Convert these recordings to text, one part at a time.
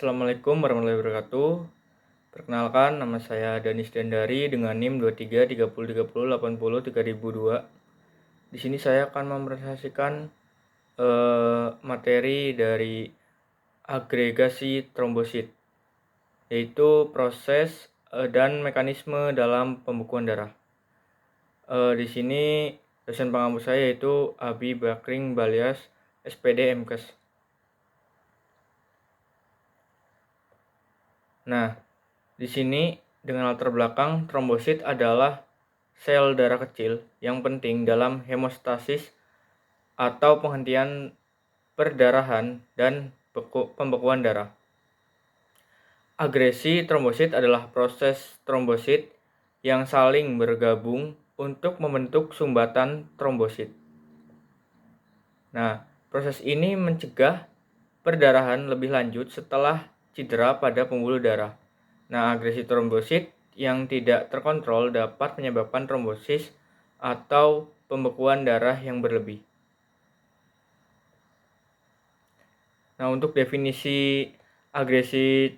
Assalamualaikum warahmatullahi wabarakatuh. Perkenalkan, nama saya Danis Dendari dengan NIM 233030803002. Di sini saya akan mempresentasikan materi dari agregasi trombosit, yaitu proses dan mekanisme dalam pembekuan darah. Di sini dosen pengampu saya yaitu Abi Bakring Balyas, SPD MKes. Nah, di sini dengan latar belakang trombosit adalah sel darah kecil yang penting dalam hemostasis atau penghentian perdarahan dan pembekuan darah. Agresi trombosit adalah proses trombosit yang saling bergabung untuk membentuk sumbatan trombosit. Nah, proses ini mencegah perdarahan lebih lanjut setelah cedera pada pembuluh darah. Nah, agresi trombosit yang tidak terkontrol dapat menyebabkan trombosis atau pembekuan darah yang berlebih. Nah, untuk definisi agresi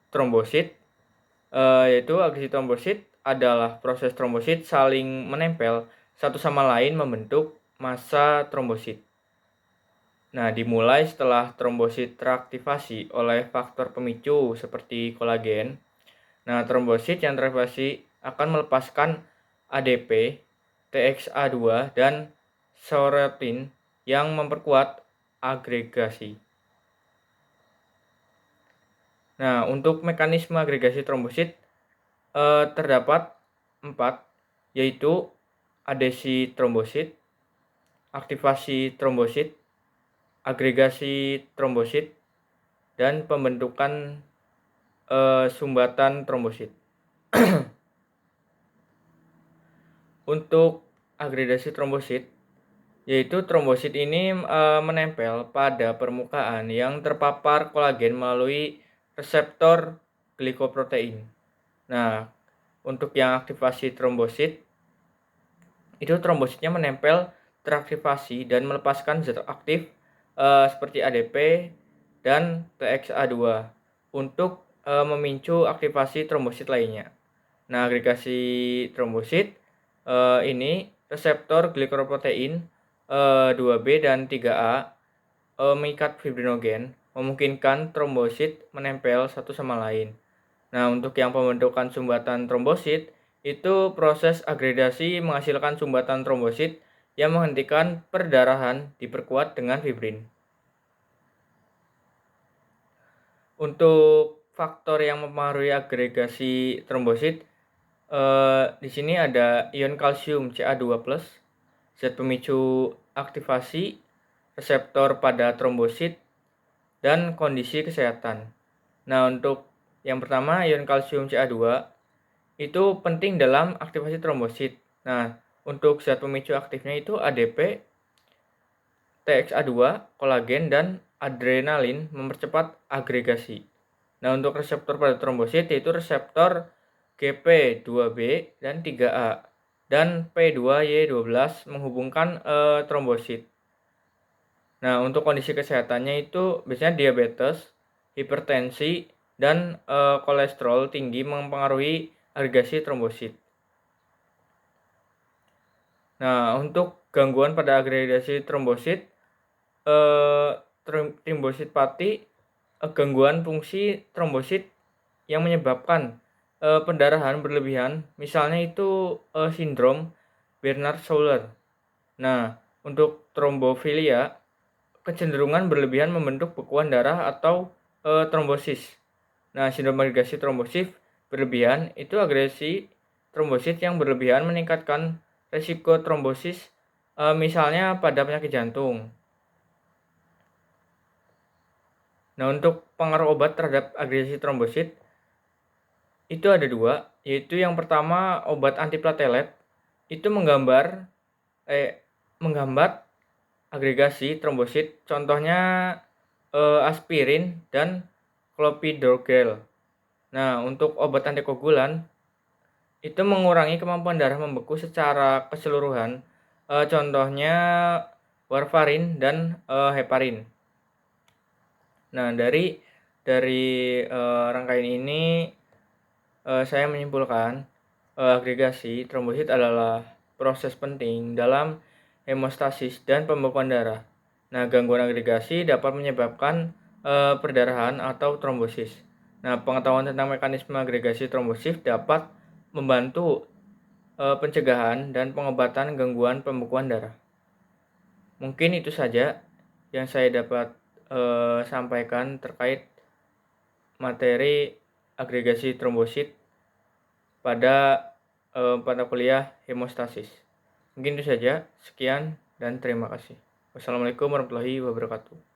trombosit, yaitu agresi trombosit adalah proses trombosit saling menempel satu sama lain membentuk massa trombosit. Nah, dimulai setelah trombosit teraktivasi oleh faktor pemicu seperti kolagen. Nah, trombosit yang teraktivasi akan melepaskan ADP, TXA2, dan serotin yang memperkuat agregasi. Nah, untuk mekanisme agregasi trombosit terdapat 4, yaitu adesi trombosit, aktivasi trombosit, agregasi trombosit, dan pembentukan sumbatan trombosit. Untuk agregasi trombosit, yaitu trombosit ini menempel pada permukaan yang terpapar kolagen melalui reseptor glikoprotein. Nah, untuk yang aktivasi trombosit, itu trombositnya menempel teraktivasi dan melepaskan zat aktif seperti ADP dan TXA2 untuk memicu aktivasi trombosit lainnya. Nah, agregasi trombosit ini reseptor glikoprotein 2B dan 3A mengikat fibrinogen, memungkinkan trombosit menempel satu sama lain. Nah, untuk yang pembentukan sumbatan trombosit, itu proses agregasi menghasilkan sumbatan trombosit yang menghentikan perdarahan diperkuat dengan fibrin. Untuk faktor yang mempengaruhi agregasi trombosit, di sini ada ion kalsium Ca2+, zat pemicu aktivasi, reseptor pada trombosit, dan kondisi kesehatan. Nah, untuk yang pertama, ion kalsium Ca2 itu penting dalam aktivasi trombosit. Nah, untuk zat pemicu aktifnya itu ADP, TXA2, kolagen, dan adrenalin mempercepat agregasi. Nah, untuk reseptor pada trombosit yaitu reseptor GP2B dan 3A dan P2Y12 menghubungkan trombosit. Nah, untuk kondisi kesehatannya itu biasanya diabetes, hipertensi, dan kolesterol tinggi mempengaruhi agregasi trombosit. Nah, untuk gangguan pada agregasi trombosit, trombositopati, gangguan fungsi trombosit yang menyebabkan pendarahan berlebihan, misalnya itu sindrom Bernard-Schauer. Nah, untuk trombofilia, kecenderungan berlebihan membentuk bekuan darah atau trombosis. Nah, sindrom agregasi trombosit berlebihan itu agresi trombosit yang berlebihan meningkatkan resiko trombosis, misalnya pada penyakit jantung. Nah, untuk pengaruh obat terhadap agresi trombosit itu ada 2, yaitu yang pertama obat antiplatelet itu menghambat agregasi trombosit, contohnya aspirin dan clopidogrel. Nah, untuk obat antikoagulan itu mengurangi kemampuan darah membeku secara keseluruhan, contohnya warfarin dan heparin. Nah, dari dari rangkaian ini saya menyimpulkan agregasi trombosit adalah proses penting dalam hemostasis dan pembekuan darah. Nah, gangguan agregasi dapat menyebabkan perdarahan atau trombosis. Nah, pengetahuan tentang mekanisme agregasi trombosit dapat membantu pencegahan dan pengobatan gangguan pembekuan darah. Mungkin itu saja yang saya dapat sampaikan terkait materi agregasi trombosit pada pada kuliah hemostasis. Mungkin itu saja. Sekian dan terima kasih. Wassalamualaikum warahmatullahi wabarakatuh.